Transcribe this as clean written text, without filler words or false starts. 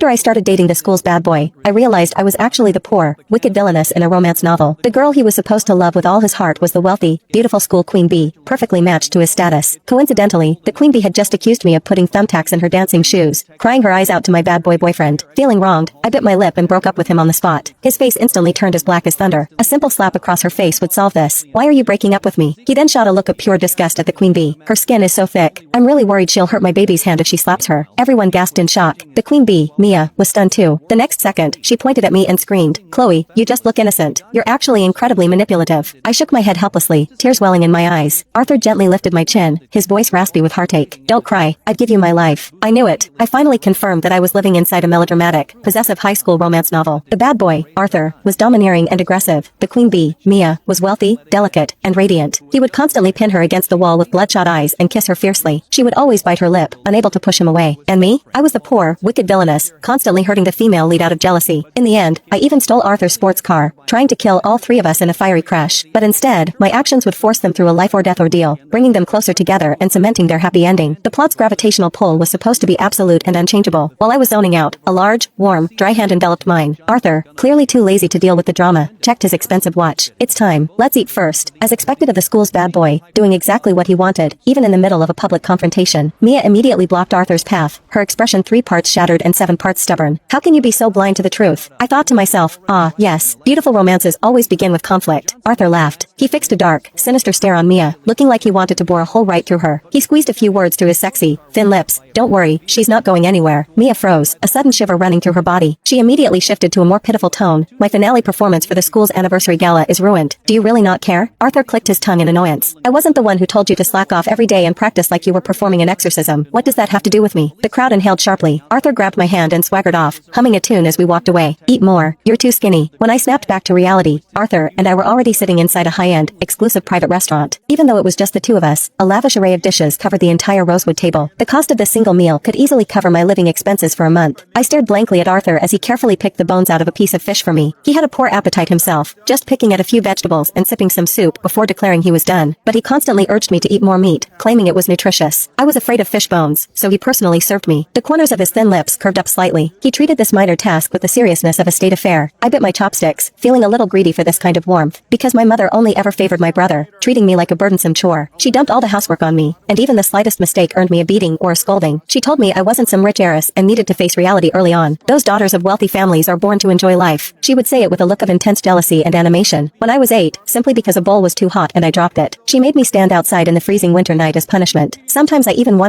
After I started dating the school's bad boy, I realized I was actually the poor, wicked villainess in a romance novel. The girl he was supposed to love with all his heart was the wealthy, beautiful school queen bee, perfectly matched to his status. Coincidentally, the queen bee had just accused me of putting thumbtacks in her dancing shoes, crying her eyes out to my bad boy boyfriend. Feeling wronged, I bit my lip and broke up with him on the spot. His face instantly turned as black as thunder. A simple slap across her face would solve this. Why are you breaking up with me? He then shot a look of pure disgust at the queen bee. Her skin is so thick. I'm really worried she'll hurt my baby's hand if she slaps her. Everyone gasped in shock. The queen bee, Mia, was stunned too. The next second, she pointed at me and screamed, "Chloe, you just look innocent. You're actually incredibly manipulative." I shook my head helplessly, tears welling in my eyes. Arthur gently lifted my chin, his voice raspy with heartache. "Don't cry. I'd give you my life." I knew it. I finally confirmed that I was living inside a melodramatic, possessive high school romance novel. The bad boy, Arthur, was domineering and aggressive. The queen bee, Mia, was wealthy, delicate, and radiant. He would constantly pin her against the wall with bloodshot eyes and kiss her fiercely. She would always bite her lip, unable to push him away. And me? I was the poor, wicked villainess, constantly hurting the female lead out of jealousy. In the end, I even stole Arthur's sports car, trying to kill all three of us in a fiery crash. But instead, my actions would force them through a life or death ordeal, bringing them closer together and cementing their happy ending. The plot's gravitational pull was supposed to be absolute and unchangeable. While I was zoning out, a large, warm, dry hand enveloped mine. Arthur, clearly too lazy to deal with the drama, checked his expensive watch. "It's time. Let's eat first." As expected of the school's bad boy, doing exactly what he wanted, even in the middle of a public confrontation, Mia immediately blocked Arthur's path, her expression 3 parts shattered and 7 parts stubborn. How can you be so blind to the truth? I thought to myself, yes, beautiful romances always begin with conflict. Arthur laughed. He fixed a dark, sinister stare on Mia, looking like he wanted to bore a hole right through her. He squeezed a few words through his sexy, thin lips. "Don't worry, she's not going anywhere." Mia froze, a sudden shiver running through her body. She immediately shifted to a more pitiful tone. "My finale performance for the school's anniversary gala is ruined. Do you really not care?" Arthur clicked his tongue in annoyance. "I wasn't the one who told you to slack off every day and practice like you were performing an exorcism. What does that have to do with me?" The crowd inhaled sharply. Arthur grabbed my hand and swaggered off, humming a tune as we walked away. "Eat more. You're too skinny." When I snapped back to reality, Arthur and I were already sitting inside a high-end, exclusive private restaurant. Even though it was just the two of us, a lavish array of dishes covered the entire rosewood table. The cost of this single meal could easily cover my living expenses for a month. I stared blankly at Arthur as he carefully picked the bones out of a piece of fish for me. He had a poor appetite himself, just picking at a few vegetables and sipping some soup before declaring he was done. But he constantly urged me to eat more meat, claiming it was nutritious. I was afraid of fish bones, so he personally served me. The corners of his thin lips curved up slightly. He treated this minor task with the seriousness of a state affair. I bit my chopsticks, feeling a little greedy for this kind of warmth, because my mother only ever favored my brother, treating me like a burdensome chore. She dumped all the housework on me, and even the slightest mistake earned me a beating or a scolding. She told me I wasn't some rich heiress and needed to face reality early on. Those daughters of wealthy families are born to enjoy life. She would say it with a look of intense jealousy and animation. When I was 8, simply because a bowl was too hot and I dropped it, she made me stand outside in the freezing winter night as punishment. Sometimes I even wanted